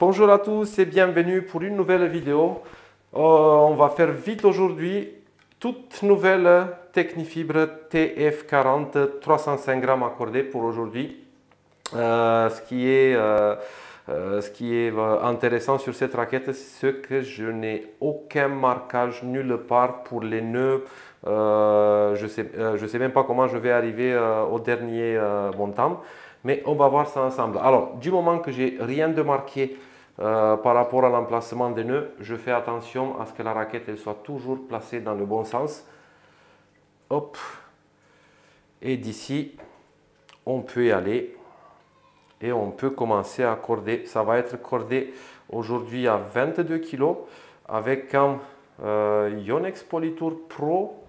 Bonjour à tous et bienvenue pour une nouvelle vidéo. On va faire vite aujourd'hui. Toute nouvelle Technifibre TF40 305 grammes accordé pour aujourd'hui. Ce qui est intéressant sur cette raquette, c'est que je n'ai aucun marquage nulle part pour les nœuds. Je sais même pas comment je vais arriver au dernier montant, mais on va voir ça ensemble. Alors, du moment que j'ai rien de marqué par rapport à l'emplacement des nœuds, je fais attention à ce que la raquette elle soit toujours placée dans le bon sens. Hop. Et d'ici, on peut y aller. Et on peut commencer à corder. Ça va être cordé aujourd'hui à 22 kg avec un Yonex Polytour Pro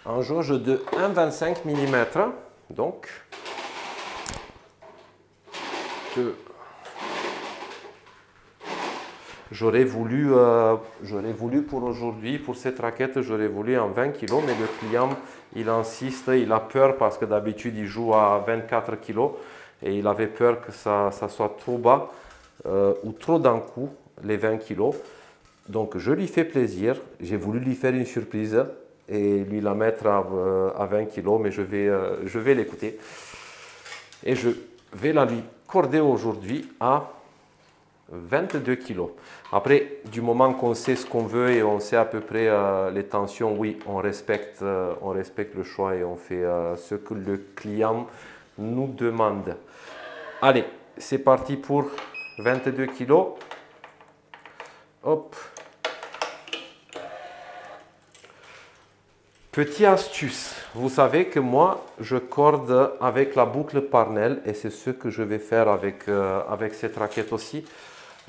en jauge de 1,25 mm. Donc, j'aurais voulu pour aujourd'hui, pour cette raquette, j'aurais voulu en 20 kg, mais le client, il insiste, il a peur parce que d'habitude, il joue à 24 kg. Et il avait peur que ça soit trop bas ou trop d'un coup, les 20 kg. Donc je lui fais plaisir. J'ai voulu lui faire une surprise et lui la mettre à 20 kg, mais je vais l'écouter. Et je vais la lui corder aujourd'hui à 22 kg. Après, du moment qu'on sait ce qu'on veut et on sait à peu près les tensions, oui, on respecte le choix et on fait ce que le client nous demande. Allez, c'est parti pour 22 kg. Hop. Petite astuce, vous savez que moi, je corde avec la boucle Parnell et c'est ce que je vais faire avec cette raquette aussi,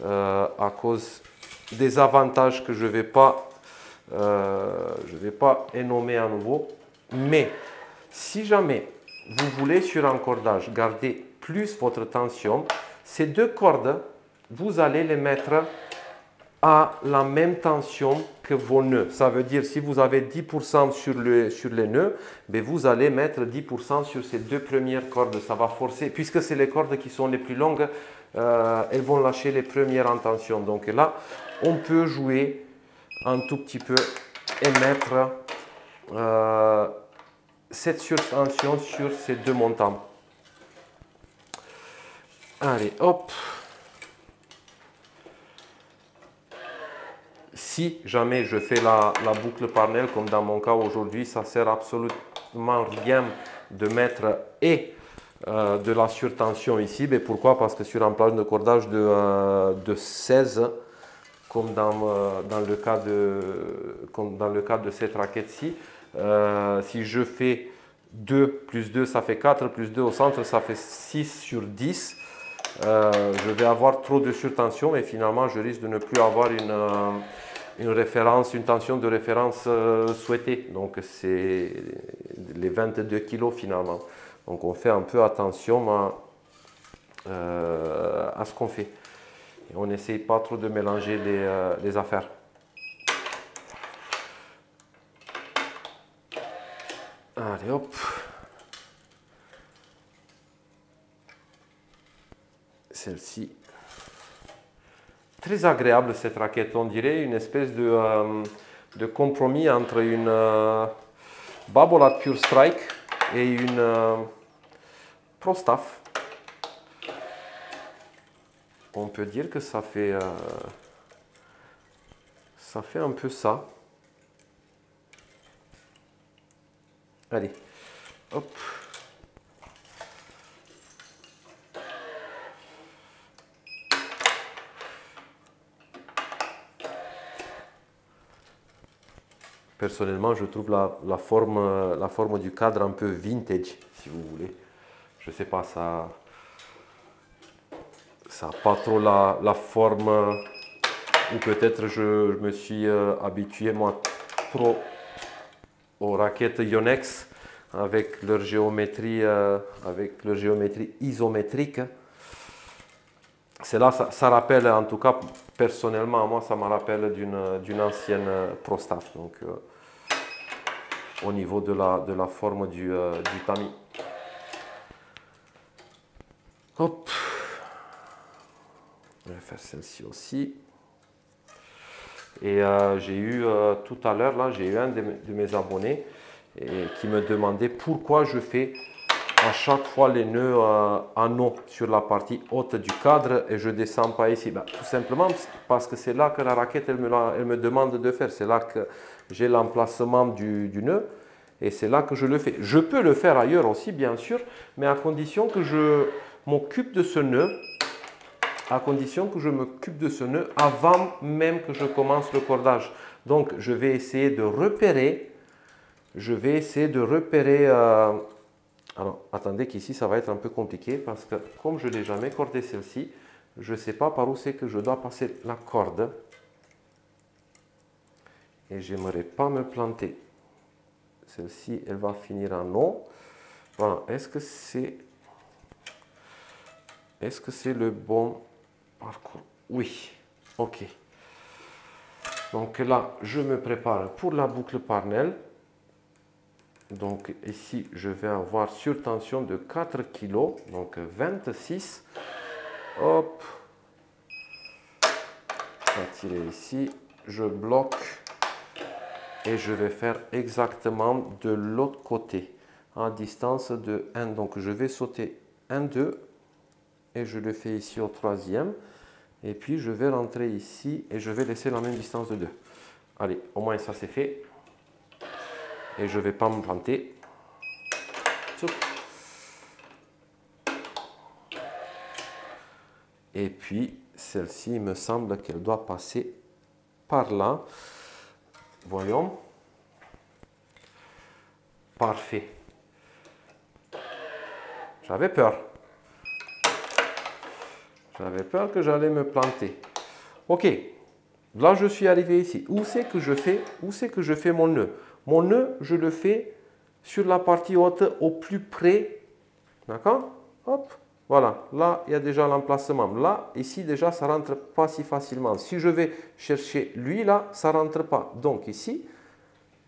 à cause des avantages que je ne vais pas énommer à nouveau. Mais si jamais vous voulez sur un cordage garder plus votre tension, ces deux cordes, vous allez les mettre à la même tension que vos nœuds. Ça veut dire si vous avez 10% sur les nœuds, ben vous allez mettre 10% sur ces deux premières cordes. Ça va forcer, puisque c'est les cordes qui sont les plus longues, elles vont lâcher les premières en tension. Donc là, on peut jouer un tout petit peu et mettre cette surtension sur ces deux montants. Allez, hop. Si jamais je fais la boucle Parnell, comme dans mon cas aujourd'hui, ça ne sert absolument rien de mettre de la surtension ici. Mais pourquoi? Parce que sur un plage de cordage de 16, comme dans le cas de cette raquette-ci, si je fais 2 plus 2, ça fait 4, plus 2 au centre, ça fait 6 sur 10. Je vais avoir trop de surtension et finalement, je risque de ne plus avoir une tension de référence souhaitée. Donc, c'est les 22 kg finalement. Donc, on fait un peu attention à ce qu'on fait. Et on n'essaye pas trop de mélanger les affaires. Allez, hop. Celle-ci. Très agréable cette raquette, on dirait une espèce de compromis entre une Babolat Pure Strike et une Pro Staff. On peut dire que ça fait un peu ça. Allez, hop. Personnellement, je trouve la forme du cadre un peu vintage, si vous voulez. Je sais pas, ça n'a pas trop la forme, ou peut-être je me suis habitué moi trop aux raquettes Yonex avec leur géométrie isométrique. C'est là, ça rappelle, en tout cas personnellement, moi ça me rappelle d'une ancienne Pro Staff, donc au niveau de la forme du tamis. Hop. Je vais faire celle-ci aussi. Et j'ai eu tout à l'heure, là, j'ai eu un de mes abonnés qui me demandait pourquoi je fais à chaque fois les nœuds en haut sur la partie haute du cadre et je ne descends pas ici. Ben, tout simplement parce que c'est là que la raquette elle me demande de faire. C'est là que j'ai l'emplacement du nœud et c'est là que je le fais. Je peux le faire ailleurs aussi, bien sûr, mais à condition que je m'occupe de ce nœud. À condition que je m'occupe de ce nœud avant même que je commence le cordage. Donc, je vais essayer de repérer. Alors, attendez qu'ici, ça va être un peu compliqué parce que comme je ne l'ai jamais cordé celle-ci, je ne sais pas par où c'est que je dois passer la corde. Et j'aimerais pas me planter. Celle-ci, elle va finir en O. Voilà. Est-ce que c'est le bon parcours? Oui. OK. Donc là, je me prépare pour la boucle Parnell. Donc ici, je vais avoir sur tension de 4 kg, donc 26. Hop. Je vais tirer ici. Je bloque. Et je vais faire exactement de l'autre côté, à distance de 1. Donc je vais sauter 1, 2. Et je le fais ici au troisième. Et puis je vais rentrer ici et je vais laisser la même distance de 2. Allez, au moins ça c'est fait. Et je ne vais pas me planter. Et puis celle-ci, il me semble qu'elle doit passer par là. Voyons. Parfait. J'avais peur. J'avais peur que j'allais me planter. Ok. Là, je suis arrivé ici. Où c'est que je fais mon nœud? Mon nœud, je le fais sur la partie haute au plus près. D'accord? Hop. Voilà. Là, il y a déjà l'emplacement. Là, ici, déjà, ça ne rentre pas si facilement. Si je vais chercher lui, là, ça ne rentre pas. Donc, ici,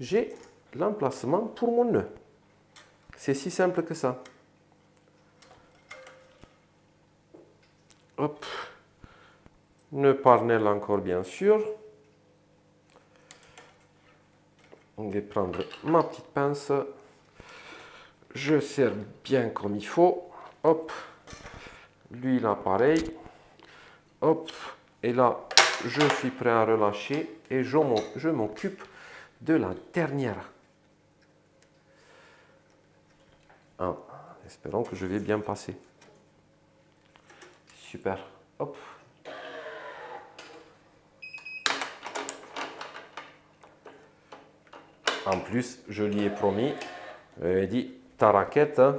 j'ai l'emplacement pour mon nœud. C'est si simple que ça. Hop. Nœud Parnell encore, bien sûr. On va prendre ma petite pince. Je serre bien comme il faut. Hop. Lui, là, pareil. Hop. Et là, je suis prêt à relâcher. Et je m'occupe de la dernière. Ah, espérons que je vais bien passer. Super. Hop. En plus, je lui ai promis, je lui ai dit, ta raquette, hein.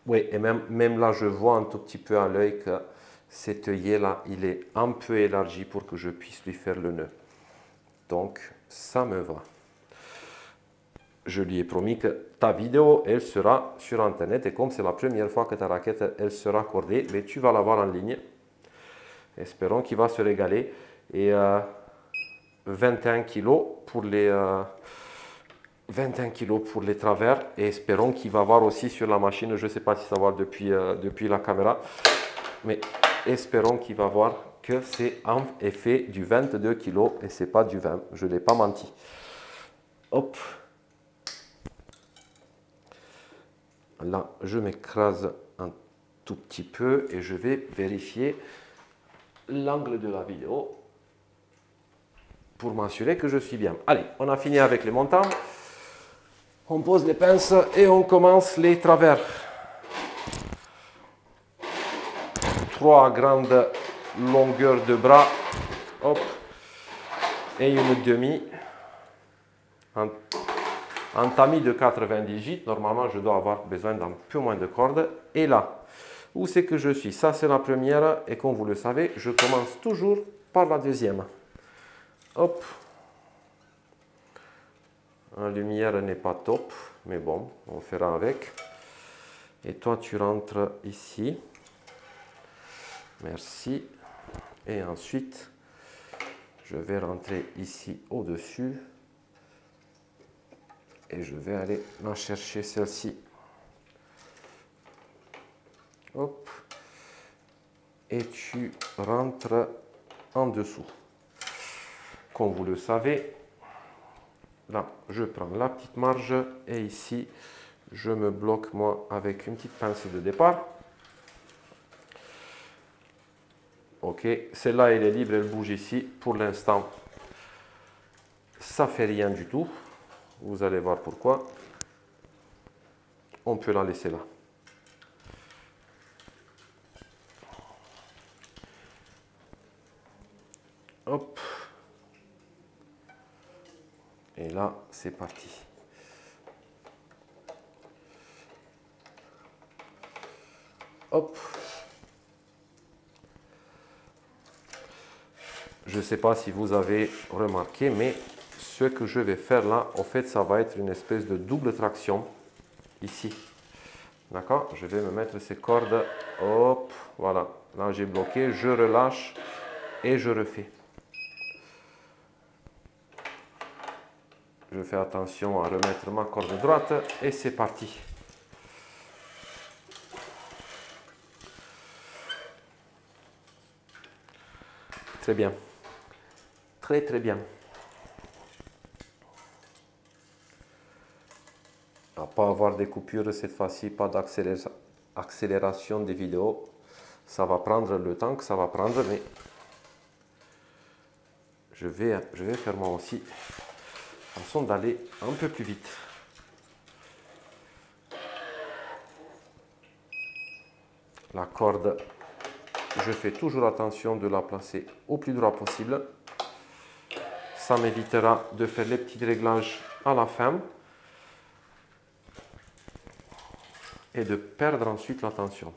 Oui, et même là, je vois un tout petit peu à l'œil que cet œillet-là, il est un peu élargi pour que je puisse lui faire le nœud. Donc, ça me va. Je lui ai promis que ta vidéo, elle sera sur Internet. Et comme c'est la première fois que ta raquette, elle sera cordée, mais tu vas la voir en ligne. Espérons qu'il va se régaler. Et 21 kg pour les... 21 kg pour les travers et espérons qu'il va voir aussi sur la machine, je ne sais pas si ça va depuis la caméra, mais espérons qu'il va voir que c'est en effet du 22 kg et c'est pas du 20, je ne l'ai pas menti. Hop. Là, je m'écrase un tout petit peu et je vais vérifier l'angle de la vidéo pour m'assurer que je suis bien. Allez, on a fini avec les montants. On pose les pinces et on commence les travers. 3 grandes longueurs de bras. Hop. Et une demi. En tamis de 90 gîtes. Normalement, je dois avoir besoin d'un peu moins de cordes. Et là, où c'est que je suis? Ça, c'est la première. Et comme vous le savez, je commence toujours par la deuxième. Hop. La lumière n'est pas top, mais bon, on fera avec. Et toi, tu rentres ici. Merci. Et ensuite, je vais rentrer ici au-dessus. Et je vais aller la chercher, celle-ci. Hop. et tu rentres en dessous. Comme vous le savez, là, je prends la petite marge et ici, je me bloque moi avec une petite pince de départ. Ok, celle-là, elle est libre, elle bouge ici. Pour l'instant, ça fait rien du tout. Vous allez voir pourquoi. On peut la laisser là. Hop. Et là, c'est parti. Hop. Je ne sais pas si vous avez remarqué, mais ce que je vais faire là, en fait, ça va être une espèce de double traction ici. D'accord? Je vais me mettre ces cordes. Hop, voilà. Là, j'ai bloqué. Je relâche et je refais. Je fais attention à remettre ma corde droite et c'est parti. Très bien. Très, très bien. À ne pas avoir des coupures cette fois-ci, pas d'accélération des vidéos. Ça va prendre le temps que ça va prendre, mais je vais faire moi aussi, de façon d'aller un peu plus vite. La corde, je fais toujours attention de la placer au plus droit possible. Ça m'évitera de faire les petits réglages à la fin et de perdre ensuite la tension.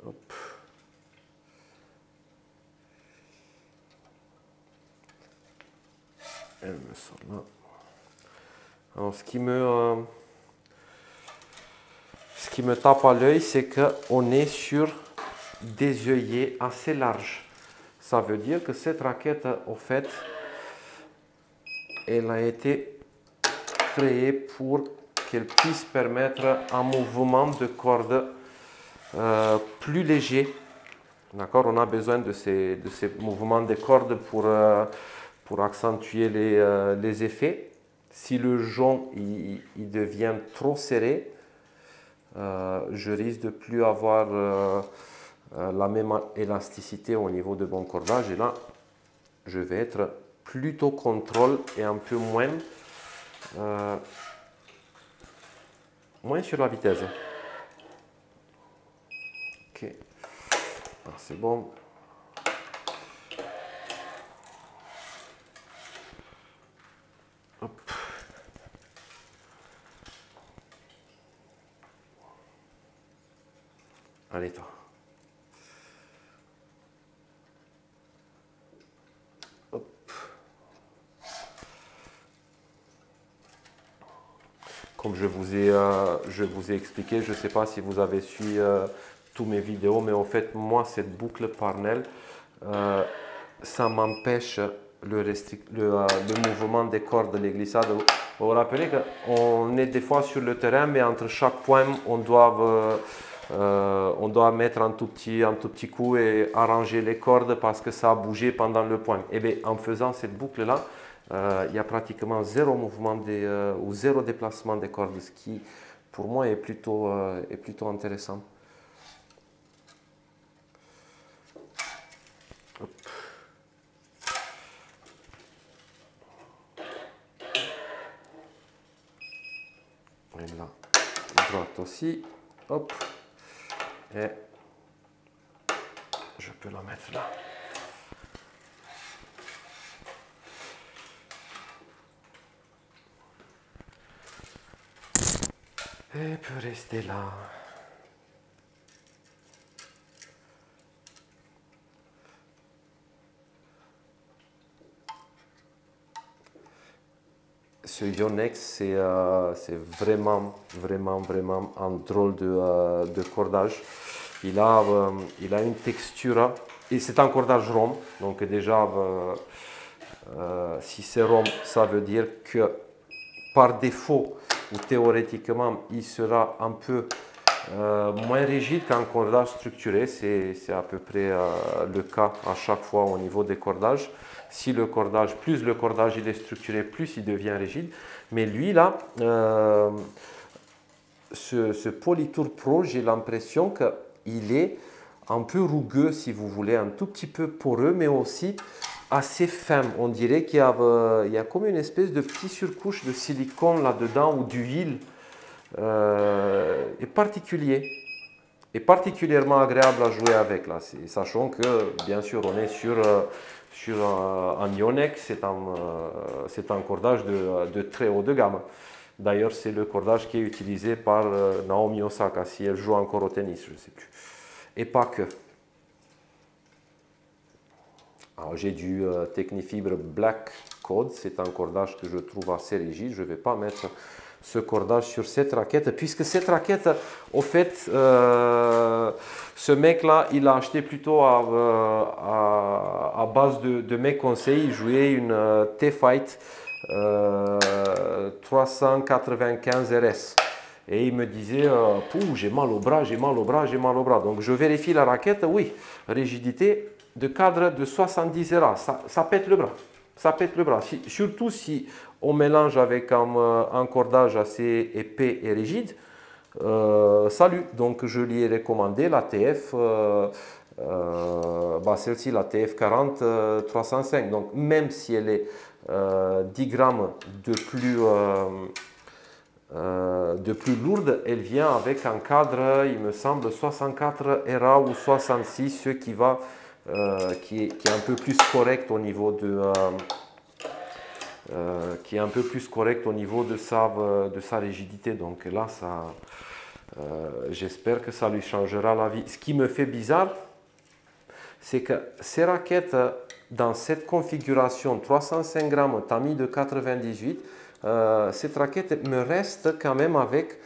Hop. Elle me sort là. Alors, ce qui me tape à l'œil, c'est qu'on est sur des œillets assez larges. Ça veut dire que cette raquette, au fait, elle a été créée pour qu'elle puisse permettre un mouvement de corde plus léger. D'accord? On a besoin de ces mouvements de corde pour accentuer les effets. Si le jonc il devient trop serré, je risque de plus avoir la même élasticité au niveau de mon cordage. Et là, je vais être plutôt contrôle et un peu moins sur la vitesse. Ok, c'est bon. Hop. Allez, toi. Hop. Comme je vous ai expliqué, je ne sais pas si vous avez suivi tous mes vidéos, mais en fait, moi, cette boucle Parnell, ça m'empêche le mouvement des cordes, les glissades. Vous vous rappelez qu'on est des fois sur le terrain, mais entre chaque point, on doit mettre un tout petit coup et arranger les cordes parce que ça a bougé pendant le point. Et bien, en faisant cette boucle-là, il y a pratiquement zéro mouvement ou zéro déplacement des cordes, ce qui, pour moi, est plutôt intéressant. Hop. Et là, droite aussi. Hop. Et je peux la mettre là. Et peut rester là. Ce Yonex, c'est vraiment un drôle de cordage. Il a une texture, et c'est un cordage rond, donc déjà, si c'est rond, ça veut dire que par défaut, ou théoriquement, il sera un peu moins rigide qu'un cordage structuré, c'est à peu près le cas à chaque fois au niveau des cordages. Si le cordage, plus le cordage il est structuré, plus il devient rigide. Mais lui là, ce Polytour Pro, j'ai l'impression qu'il est un peu rugueux si vous voulez, un tout petit peu poreux, mais aussi assez fin. On dirait qu'il y a comme une espèce de petite surcouche de silicone là-dedans ou d'huile. Est particulier et particulièrement agréable à jouer avec là, sachant que bien sûr on est sur un Yonex, c'est un cordage de très haut de gamme. D'ailleurs c'est le cordage qui est utilisé par Naomi Osaka si elle joue encore au tennis, je ne sais plus, et pas que. Alors j'ai du Technifibre Black Code, c'est un cordage que je trouve assez rigide, je ne vais pas mettre ce cordage sur cette raquette, puisque cette raquette, au fait, ce mec-là, il l'a acheté plutôt à base de mes conseils. Il jouait une T-Fight 395 RS. Et il me disait, j'ai mal au bras, j'ai mal au bras, j'ai mal au bras. Donc je vérifie la raquette, oui, rigidité de cadre de 70 RA, ça pète le bras. Ça pète le bras, surtout si on mélange avec un cordage assez épais et rigide. Salut, donc je lui ai recommandé la TF, celle-ci, la TF 40 305. Donc même si elle est 10 grammes de plus lourde, elle vient avec un cadre, il me semble, 64 RA ou 66, ce qui va qui est un peu plus correct au niveau de sa rigidité. Donc là, j'espère que ça lui changera la vie. Ce qui me fait bizarre, c'est que ces raquettes, dans cette configuration 305 grammes tamis de 98, cette raquette me reste quand même avec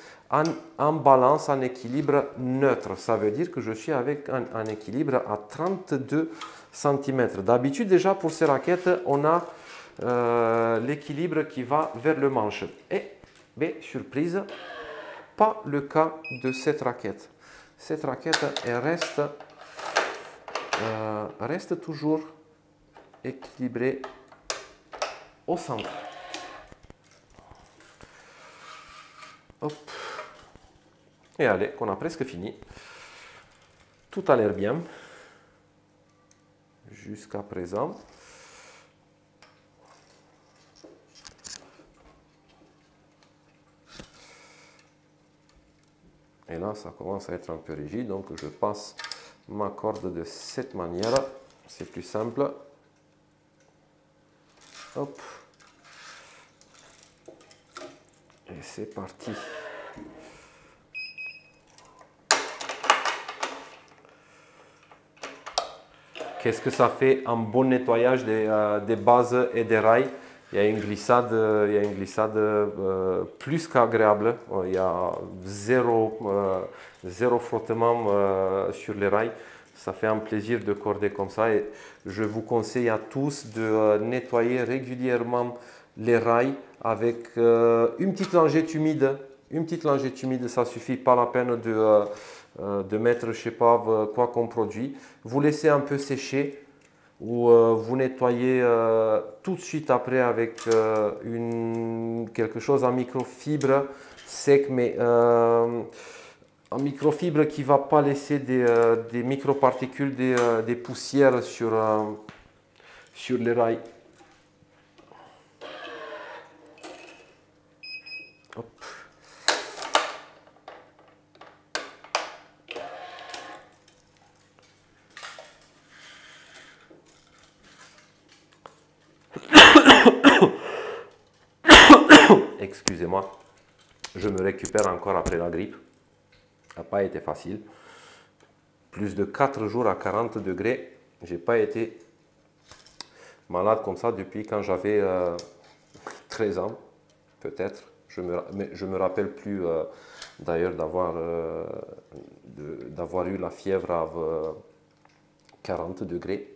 en balance, en équilibre neutre. Ça veut dire que je suis avec un équilibre à 32 cm. D'habitude, déjà pour ces raquettes, on a l'équilibre qui va vers le manche. Mais surprise, pas le cas de cette raquette. Cette raquette, elle reste toujours équilibrée au centre. Hop. Et allez, on a presque fini. Tout a l'air bien jusqu'à présent. Et là, ça commence à être un peu rigide, donc je passe ma corde de cette manière. C'est plus simple. Hop. Et c'est parti. Qu'est-ce que ça fait un bon nettoyage des bases et des rails? Il y a une glissade, plus qu'agréable. Il y a zéro frottement sur les rails. Ça fait un plaisir de corder comme ça. Et je vous conseille à tous de nettoyer régulièrement les rails avec une petite lingette humide. Une petite lingette humide, ça suffit, pas la peine de mettre, je sais pas quoi comme produit. Vous laissez un peu sécher ou vous nettoyez tout de suite après avec quelque chose en microfibre sec, mais en microfibre qui ne va pas laisser des microparticules, des poussières sur les rails. Hop. Excusez-moi, je me récupère encore après la grippe. Ça n'a pas été facile. Plus de 4 jours à 40 degrés. Je n'ai pas été malade comme ça depuis quand j'avais 13 ans, peut-être. Je me rappelle plus d'ailleurs d'avoir eu la fièvre à 40 degrés.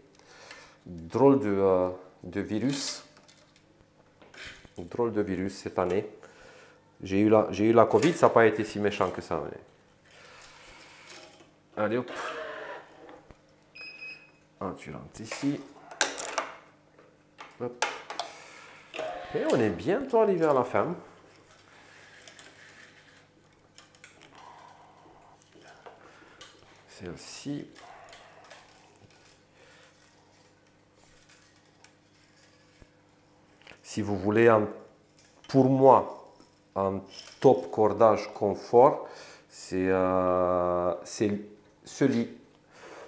Drôle de virus. Cette année. J'ai eu la Covid, ça n'a pas été si méchant que ça. Mais Allez hop. Ah, tu rentres ici. Hop. Et on est bientôt arrivé à la fin. Celle-ci. Si vous voulez, pour moi, un top cordage confort, c'est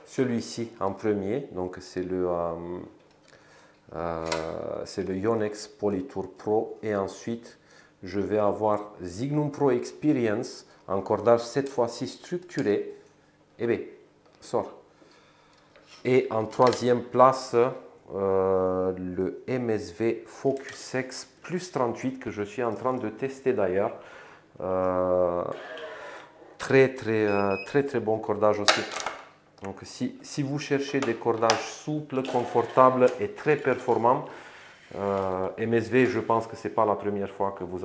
celui-ci en premier. Donc c'est le Yonex Polytour Pro. Et ensuite, je vais avoir Zignum Pro Experience, un cordage cette fois-ci structuré. Eh bien, sort. Et en troisième place, le MSV Focus X plus 38 que je suis en train de tester d'ailleurs. Très bon cordage aussi. Donc si vous cherchez des cordages souples, confortables et très performants, MSV, je pense que ce n'est pas la première fois que vous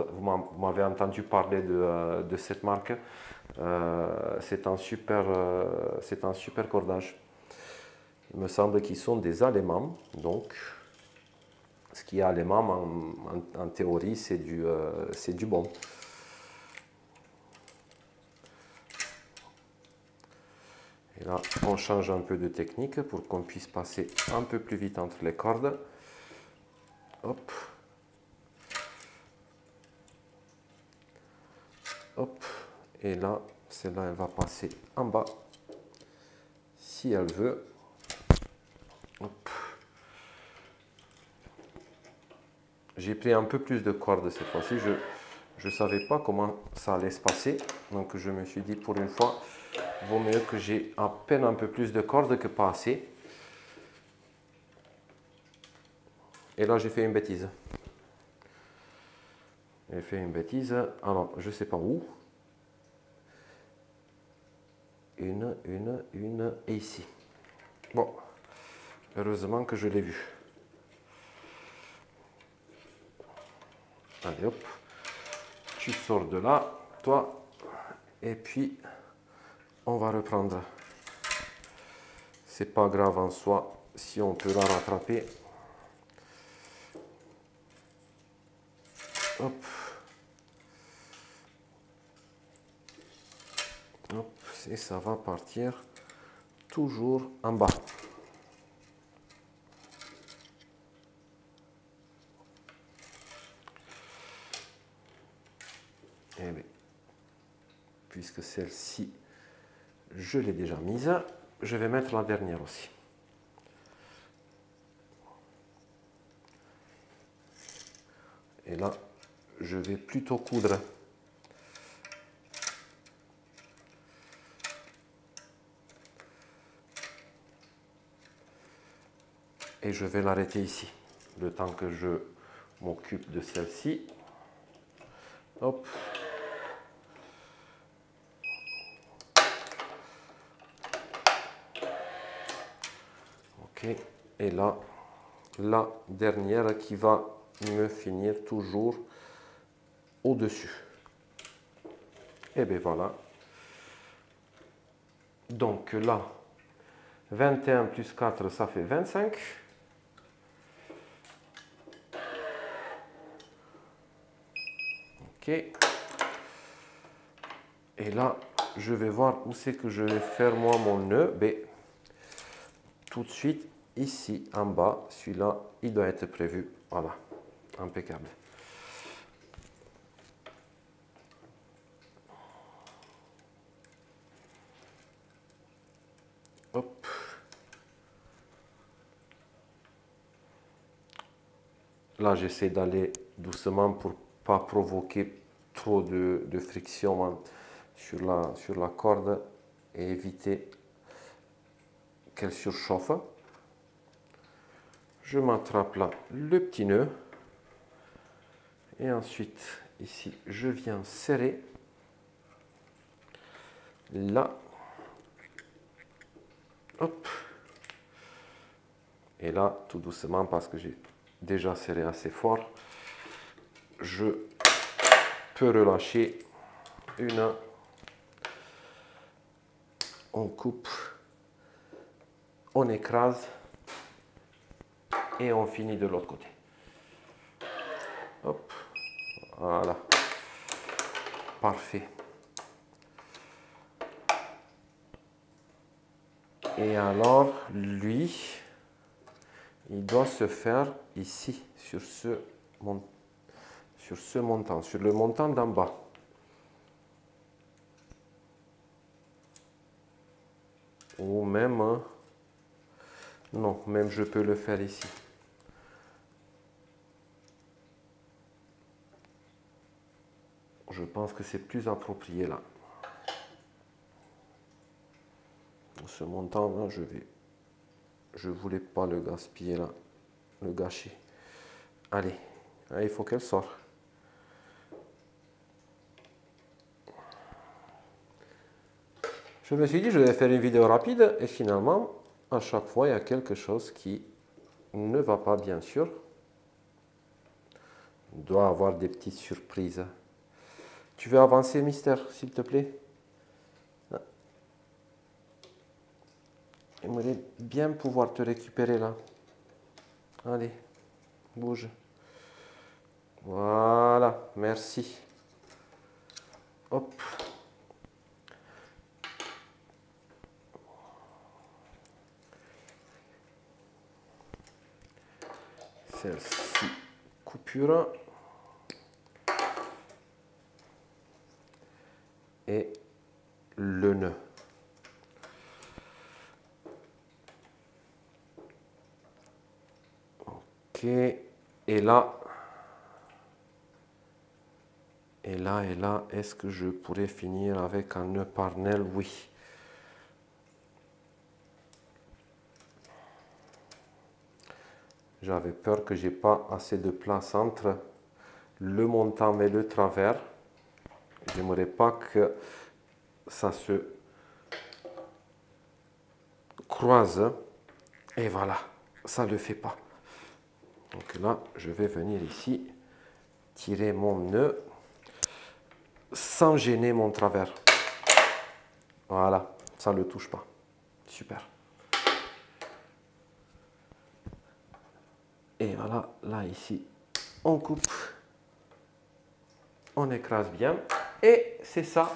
m'avez entendu parler de cette marque. C'est un super cordage. Il me semble qu'ils sont des Allemands, donc ce qui est allemand en théorie c'est du bon. Et là on change un peu de technique pour qu'on puisse passer un peu plus vite entre les cordes. Hop. Hop. Et là, celle-là elle va passer en bas si elle veut. Hop. J'ai pris un peu plus de cordes cette fois-ci. Je ne savais pas comment ça allait se passer. Donc je me suis dit pour une fois, vaut mieux que j'ai à peine un peu plus de cordes que pas assez. Et là j'ai fait une bêtise. J'ai fait une bêtise. Alors je ne sais pas où. Une et ici. Bon, heureusement que je l'ai vu. Allez hop, tu sors de là, toi, et puis on va reprendre. C'est pas grave en soi si on peut la rattraper. Hop. Hop, et ça va partir toujours en bas. Et bien, puisque celle-ci, je l'ai déjà mise, je vais mettre la dernière aussi. Et là, je vais plutôt coudre. Et je vais l'arrêter ici, le temps que je m'occupe de celle-ci. Hop. Ok. Et là, la dernière qui va me finir toujours au-dessus. Et bien voilà. Donc là, 21 plus 4, ça fait 25. Ok. Et là, je vais voir où c'est que je vais faire moi mon nœud. Ben, tout de suite, ici en bas, celui-là, il doit être prévu. Voilà, impeccable. Hop. Là, j'essaie d'aller doucement pour ne pas provoquer trop de friction sur la corde et éviter qu'elle surchauffe. Je m'attrape là le petit nœud et ensuite ici je viens serrer là, hop, et là tout doucement parce que j'ai déjà serré assez fort, je peux relâcher une. on coupe, on écrase et on finit de l'autre côté. Hop, voilà, parfait. Et alors, lui, il doit se faire ici, sur ce montant, sur le montant d'en bas. Ou même, non, même je peux le faire ici. Je pense que c'est plus approprié là. Ce montant là, je voulais pas le gaspiller là, le gâcher. Allez, là, il faut qu'elle sorte. Je me suis dit je vais faire une vidéo rapide et finalement à chaque fois il y a quelque chose qui ne va pas, bien sûr. Il doit avoir des petites surprises. Tu veux avancer, Mister, s'il te plaît? J'aimerais bien pouvoir te récupérer là. Allez, bouge. Voilà, merci. Hop. Celle-ci, coupure. Et le nœud. Ok, et là, est-ce que je pourrais finir avec un nœud parallèle? Oui. J'avais peur que j'ai pas assez de place entre le montant et le travers. J'aimerais pas que ça se croise. Et voilà, ça ne le fait pas. Donc là, je vais venir ici, tirer mon nœud sans gêner mon travers. Voilà, ça ne le touche pas. Super. Et voilà, là ici, on coupe, on écrase bien. Et c'est ça,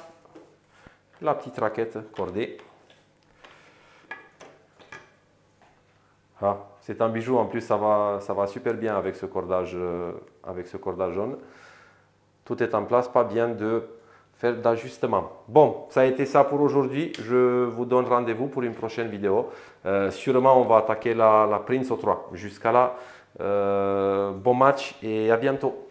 la petite raquette cordée. Ah, c'est un bijou, en plus ça va super bien avec ce cordage jaune. Tout est en place, pas bien de faire d'ajustement. Bon, ça a été ça pour aujourd'hui. Je vous donne rendez-vous pour une prochaine vidéo. Sûrement, on va attaquer la Prince au 3. Jusqu'à là, bon match et à bientôt.